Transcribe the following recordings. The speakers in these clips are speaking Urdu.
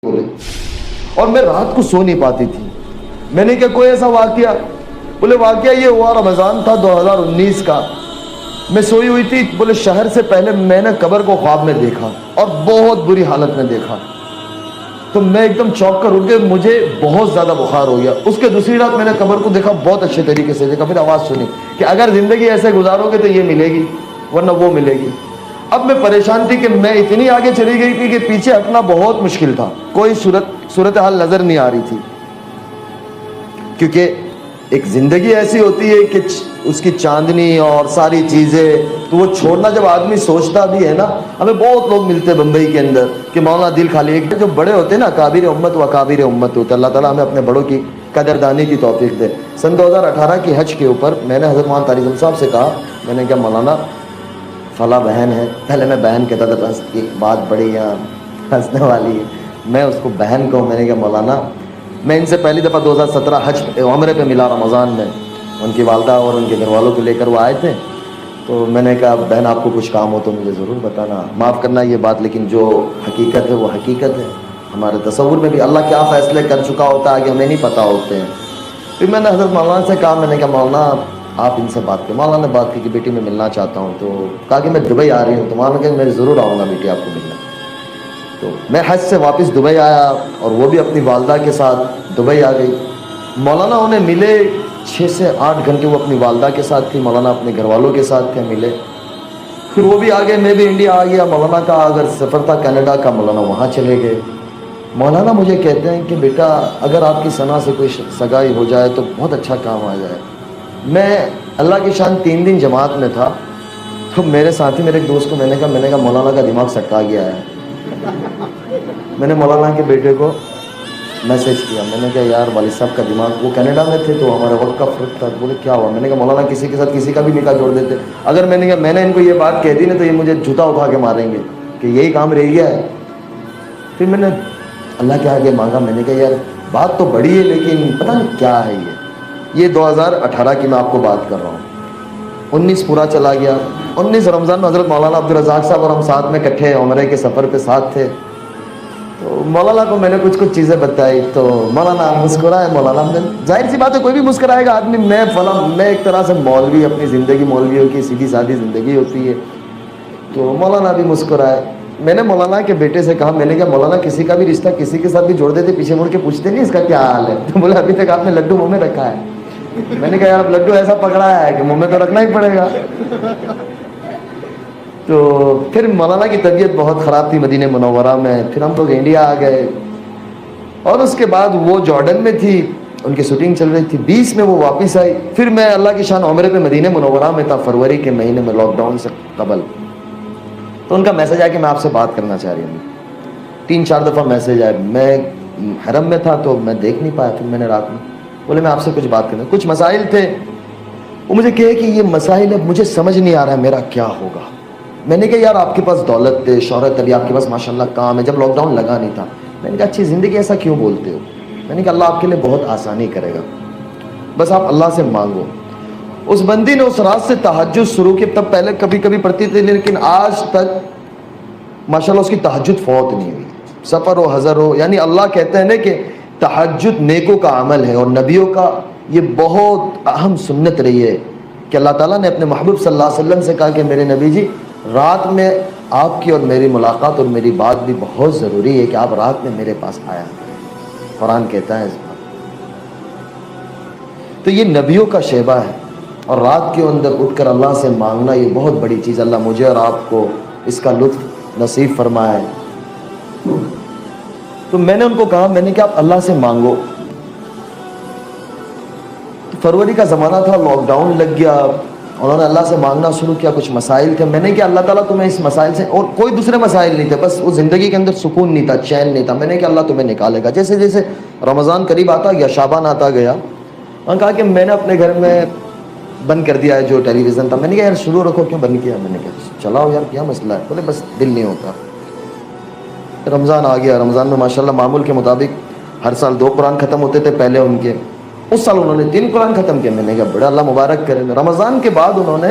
بولے اور میں رات کو سو نہیں پاتی تھی. میں نے کہا کوئی ایسا واقعہ؟ بولے واقعہ یہ ہوا رمضان تھا 2019 کا. میں سوئی ہوئی تھی. بولے شہر سے پہلے میں نے قبر کو خواب میں دیکھا اور بہت بری حالت میں دیکھا. تو میں ایک دم چونک کر اٹھ گیا. مجھے بہت زیادہ بخار ہو گیا. اس کے دوسری رات میں نے قبر کو دیکھا, بہت اچھے طریقے سے دیکھا. پھر آواز سنی کہ اگر زندگی ایسے گزارو گے تو یہ ملے گی ورنہ وہ ملے گی. اب میں پریشان تھی کہ میں اتنی آگے چلی گئی تھی کہ پیچھے ہٹنا بہت مشکل تھا. کوئی صورتحال نظر نہیں آ رہی تھی, کیونکہ ایک زندگی ایسی ہوتی ہے کہ اس کی چاندنی اور ساری چیزیں تو وہ چھوڑنا جب آدمی سوچتا بھی ہے نا. ہمیں بہت لوگ ملتے ہیں بمبئی کے اندر کہ مولانا دل خالی. ایک جو بڑے ہوتے ہیں نا, اکابر امت و اکابر امت ہوتے, اللہ تعالیٰ ہمیں اپنے بڑوں کی قدردانی کی توفیق دے. سن 2018 کی حج کے اوپر میں نے حضرت مولانا طارق صاحب سے کہا, میں نے کہا مولانا فلاں بہن ہے, پہلے میں بہن کہتا تھا بس ایک بات بڑی یہاں ہنسنے والی ہے, میں اس کو بہن کہوں. میں نے کہا مولانا میں ان سے پہلی دفعہ 2017 حج عمرے پہ ملا رمضان میں. ان کی والدہ اور ان کے گھر والوں کو لے کر وہ آئے تھے. تو میں نے کہا بہن آپ کو کچھ کام ہو تو مجھے ضرور بتانا, معاف کرنا یہ بات, لیکن جو حقیقت ہے وہ حقیقت ہے. ہمارے تصور میں بھی اللہ کیا فیصلے کر چکا ہوتا ہے آگے ہمیں نہیں پتہ ہوتے ہیں. پھر میں نے حضرت مولانا سے کہا, میں نے کہا مولانا آپ ان سے بات کریں. مولانا نے بات کی کہ بیٹی میں ملنا چاہتا ہوں. تو کہا کہ میں دبئی آ رہی ہوں. تو مولانا کہ میں ضرور آؤں گا بیٹی آپ کو ملنا. تو میں حج سے واپس دبئی آیا اور وہ بھی اپنی والدہ کے ساتھ دبئی آ گئی. مولانا انہیں ملے 6 سے 8 گھنٹے وہ اپنی والدہ کے ساتھ تھی, مولانا اپنے گھر والوں کے ساتھ تھے, ملے. پھر وہ بھی آ گئے, میں بھی انڈیا آ گیا. مولانا کا اگر سفر تھا کینیڈا کا, مولانا وہاں چلے گئے. مولانا مجھے کہتے ہیں کہ بیٹا اگر آپ کی ثنا سے کوئی سگائی ہو جائے تو بہت اچھا کام آ جائے. میں اللہ کی شان 3 دن جماعت میں تھا. تو میرے ساتھی میرے ایک دوست کو میں نے کہا مولانا کا دماغ سٹکا گیا ہے. میں نے مولانا کے بیٹے کو میسج کیا, میں نے کہا یار والد صاحب کا دماغ, وہ کینیڈا میں تھے تو ہمارے وقت کا فرق تھا. بولے کیا ہوا؟ میں نے کہا مولانا کسی کے ساتھ کسی کا بھی نکاح جوڑ دیتے. اگر میں نے کہا میں نے ان کو یہ بات کہہ دی نا تو یہ مجھے جوتا اٹھا کے ماریں گے کہ یہی کام رہ گیا ہے. پھر میں نے اللہ کے آگے مانگا, میں نے کہا یار بات تو بڑی ہے لیکن پتہ نہیں کیا ہے یہ 2018 کی میں آپ کو بات کر رہا ہوں. 19 پورا چلا گیا. 19 رمضان میں حضرت مولانا عبدالرزاق صاحب اور ہم ساتھ میں کٹھے عمرے کے سفر پہ ساتھ تھے. تو مولانا کو میں نے کچھ چیزیں بتائی تو مولانا مسکرائے. مولانا نے ظاہر سی بات ہے کوئی بھی مسکرائے گا آدمی. میں ایک طرح سے مولوی, اپنی زندگی مولویوں کی سیدھی سادھی زندگی ہوتی ہے. تو مولانا بھی مسکرائے. میں نے مولانا کے بیٹے سے کہا, میں نے کہا مولانا کسی کا بھی رشتہ کسی کے ساتھ بھی جوڑ دیتے پیچھے مڑ کے پوچھتے نہیں اس کا کیا حال ہے؟ تو بولا ابھی تک آپ نے لڈو منہ میں رکھا ہے. میں نے کہا یار لڈو ایسا پکڑا ہے کہ منہ میں تو رکھنا ہی پڑے گا. تو پھر مولانا کی طبیعت بہت خراب تھی مدینہ منورہ میں. پھر ہم لوگ انڈیا آ گئے اور اس کے بعد وہ جارڈن میں تھی, ان کی شوٹنگ چل رہی تھی. 20 میں وہ واپس آئی. پھر میں اللہ کی شان عمرے پہ مدینہ منورہ میں تھا فروری کے مہینے میں, لاک ڈاؤن سے قبل. تو ان کا میسج آیا کہ میں آپ سے بات کرنا چاہ رہی ہوں. 3-4 دفعہ میسج آئے. میں حرم میں تھا تو میں دیکھ نہیں پایا. پھر میں نے رات میں بولے میں آپ سے کچھ بات کرنا, کچھ مسائل تھے. وہ مجھے کہے کہ یہ مسائل اب مجھے سمجھ نہیں آ رہا ہے میرا کیا ہوگا. میں نے کہا یار آپ کے پاس دولت ہے, شہرت, ابھی آپ کے پاس ماشاءاللہ کام ہے, جب لاک ڈاؤن لگا نہیں تھا. میں نے کہا اچھی زندگی, ایسا کیوں بولتے ہو؟ میں نے کہا اللہ آپ کے لیے بہت آسانی کرے گا, بس آپ اللہ سے مانگو. اس بندی نے اس رات سے تہجد شروع کی. تب پہلے کبھی کبھی پڑھتی تھی لیکن آج تک ماشاءاللہ اس کی تہجد فوت نہیں ہوئی. سفر ہو حضر ہو, یعنی اللہ کہتے ہیں نا کہ تہجد نیکوں کا عمل ہے اور نبیوں کا یہ بہت اہم سنت رہی ہے کہ اللہ تعالیٰ نے اپنے محبوب صلی اللہ علیہ وسلم سے کہا کہ میرے نبی جی رات میں آپ کی اور میری ملاقات اور میری بات بھی بہت ضروری ہے کہ آپ رات میں میرے پاس آیا کریں. قرآن کہتا ہے اس بات. تو یہ نبیوں کا شیبہ ہے اور رات کے اندر اٹھ کر اللہ سے مانگنا یہ بہت بڑی چیز. اللہ مجھے اور آپ کو اس کا لطف نصیب فرمائے. تو میں نے ان کو کہا, میں نے کہا آپ اللہ سے مانگو. تو فروری کا زمانہ تھا, لاک ڈاؤن لگ گیا. انہوں نے اللہ سے مانگنا شروع کیا. کچھ مسائل تھے. میں نے کہا اللہ تعالیٰ تمہیں اس مسائل سے, اور کوئی دوسرے مسائل نہیں تھے, بس وہ زندگی کے اندر سکون نہیں تھا, چین نہیں تھا. میں نے کہا اللہ تمہیں نکالے گا. جیسے جیسے رمضان قریب آتا گیا, شعبان آتا گیا, انہوں نے کہا کہ میں نے اپنے گھر میں بند کر دیا ہے جو ٹیلی ویژن تھا. میں نے کہا یار شروع رکھو, کیوں بند کیا؟ میں نے کہا چلاؤ یار, کیا مسئلہ ہے؟ بولے بس دل نہیں ہوتا. رمضان آ گیا. رمضان میں ماشاءاللہ معمول کے مطابق ہر سال 2 قرآن ختم ہوتے تھے پہلے ان کے. اس سال انہوں نے 3 قرآن ختم کیے. میں نے کہا بڑا اللہ مبارک کرے. رمضان کے بعد انہوں نے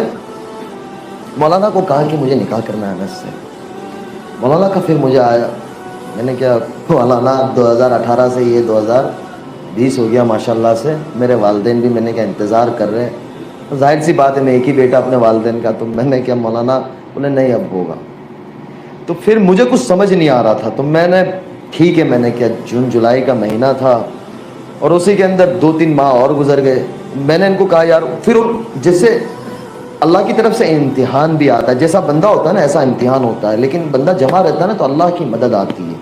مولانا کو کہا کہ مجھے نکاح کرنا ہے انس سے. مولانا کا پھر مجھے آیا, میں نے کیا مولانا 2018 سے یہ 2020 ہو گیا ماشاءاللہ سے, میرے والدین بھی میں نے کیا انتظار کر رہے ہیں. ظاہر سی بات ہے میں ایک ہی بیٹا اپنے والدین کا, تو میں نے کیا مولانا بولے نہیں اب ہوگا. تو پھر مجھے کچھ سمجھ نہیں آ رہا تھا, تو میں نے ٹھیک ہے میں نے کیا جون جولائی کا مہینہ تھا اور اسی کے اندر 2-3 ماہ اور گزر گئے. میں نے ان کو کہا یار پھر جیسے اللہ کی طرف سے امتحان بھی آتا ہے, جیسا بندہ ہوتا ہے نا ایسا امتحان ہوتا ہے, لیکن بندہ جمع رہتا ہے نا تو اللہ کی مدد آتی ہے.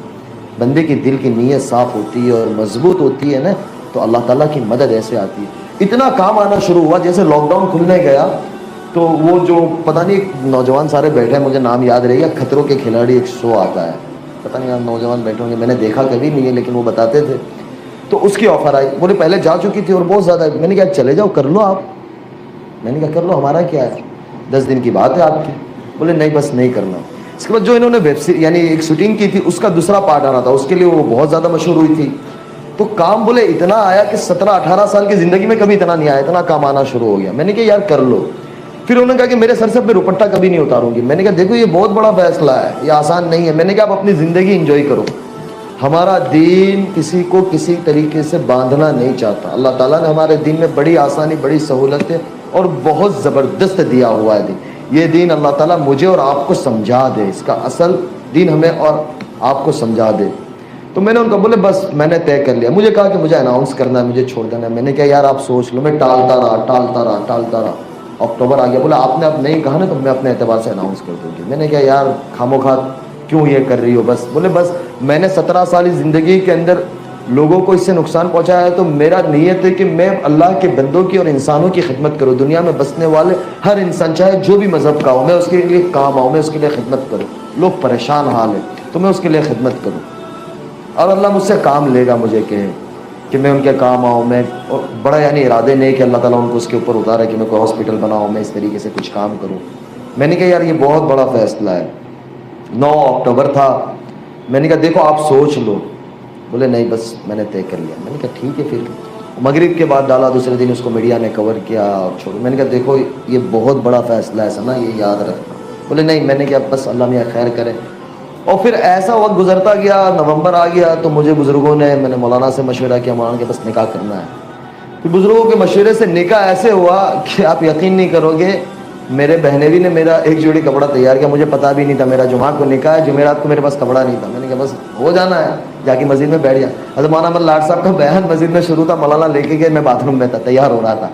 بندے کی دل کی نیت صاف ہوتی ہے اور مضبوط ہوتی ہے نا تو اللہ تعالیٰ کی مدد ایسے آتی ہے. اتنا کام آنا شروع ہوا جیسے لاک ڈاؤن کھلنے گیا تو وہ جو پتہ نہیں نوجوان سارے بیٹھے ہیں, مجھے نام یاد رہے گا, خطروں کے کھلاڑی ایک شو آتا ہے, پتہ نہیں نوجوان بیٹھے ہوں گے, میں نے دیکھا کبھی نہیں ہے لیکن وہ بتاتے تھے. تو اس کی آفر آئی, بولے پہلے جا چکی تھی اور بہت زیادہ. میں نے کہا چلے جاؤ کر لو آپ. میں نے کہا کر لو, ہمارا کیا ہے, 10 دن کی بات ہے آپ کی. بولے نہیں بس نہیں کرنا. اس کے بعد جو انہوں نے ویب سیریز یعنی ایک شوٹنگ کی تھی اس کا دوسرا پارٹ آ رہا تھا, اس کے لیے وہ بہت زیادہ مشہور ہوئی تھی. تو کام بولے اتنا آیا کہ 17-18 سال کی زندگی میں کبھی اتنا نہیں آیا, اتنا کام آنا شروع ہو گیا. میں نے کہا یار کر لو. پھر انہوں نے کہا کہ میرے سر سے اپنے روپٹہ کبھی نہیں اتاروں گی. میں نے کہا دیکھو یہ بہت بڑا فیصلہ ہے, یہ آسان نہیں ہے. میں نے کہا آپ اپنی زندگی انجوائے کرو. ہمارا دین کسی کو کسی طریقے سے باندھنا نہیں چاہتا. اللہ تعالیٰ نے ہمارے دین میں بڑی آسانی, بڑی سہولتیں اور بہت زبردست دیا ہوا ہے دین. یہ دین اللہ تعالیٰ مجھے اور آپ کو سمجھا دے, اس کا اصل دین ہمیں اور آپ کو سمجھا دے. تو میں نے ان کو بولے بس میں نے طے کر لیا. مجھے کہا کہ مجھے اناؤنس کرنا ہے, مجھے چھوڑ دینا ہے. میں نے کہا یار آپ سوچ لو. میں ٹالتا رہا. اکتوبر آ گیا. بولا آپ نے اب نہیں کہا نا تو میں اپنے اعتبار سے اناؤنس کر دوں گی. میں نے کہا یار خاموخواہ کیوں یہ کر رہی ہو. بس بولے بس میں نے 17 سالی زندگی کے اندر لوگوں کو اس سے نقصان پہنچایا ہے, تو میرا نیت ہے کہ میں اللہ کے بندوں کی اور انسانوں کی خدمت کروں. دنیا میں بسنے والے ہر انسان چاہے جو بھی مذہب کا ہو, میں اس کے لیے کام آؤں, میں اس کے لیے خدمت کروں. لوگ پریشان حال ہیں تو میں اس کے لیے خدمت کروں, اور اللہ مجھ سے کام لے گا. مجھے کہ میں ان کے کام آؤں. میں بڑا یعنی ارادے نہیں کہ اللہ تعالیٰ ان کو اس کے اوپر اتارے کہ میں کوئی ہاسپٹل بناؤں, میں اس طریقے سے کچھ کام کروں. میں نے کہا یار یہ بہت بڑا فیصلہ ہے. 9 اکتوبر تھا. میں نے کہا دیکھو آپ سوچ لو. بولے نہیں بس میں نے طے کر لیا. میں نے کہا ٹھیک ہے. پھر مغرب کے بعد ڈالا, دوسرے دن اس کو میڈیا نے کور کیا اور چھوڑو. میں نے کہا دیکھو یہ بہت بڑا فیصلہ ہے سنا, یہ یاد رکھنا. بولے نہیں. میں نے کہا بس اللہ میاں خیر کرے. اور پھر ایسا وقت گزرتا گیا, نومبر آ گیا تو مجھے بزرگوں نے, میں نے مولانا سے مشورہ کیا, مولانا کے بس نکاح کرنا ہے. پھر بزرگوں کے مشورے سے نکاح ایسے ہوا کہ آپ یقین نہیں کرو گے, میرے بہنوی نے میرا ایک جوڑی کپڑا تیار کیا. مجھے پتا بھی نہیں تھا میرا جمعہ کو نکاح ہے, جمعرات کو میرے پاس کپڑا نہیں تھا. میں نے کہا بس ہو جانا ہے, جا کے مسجد میں بیٹھ گیا. حضرت مولانا احمد لاٹ صاحب کا بیان مسجد میں شروع تھا, مولانا لے کے گئے, میں باتھ روم میں تھا, تیار ہو رہا تھا.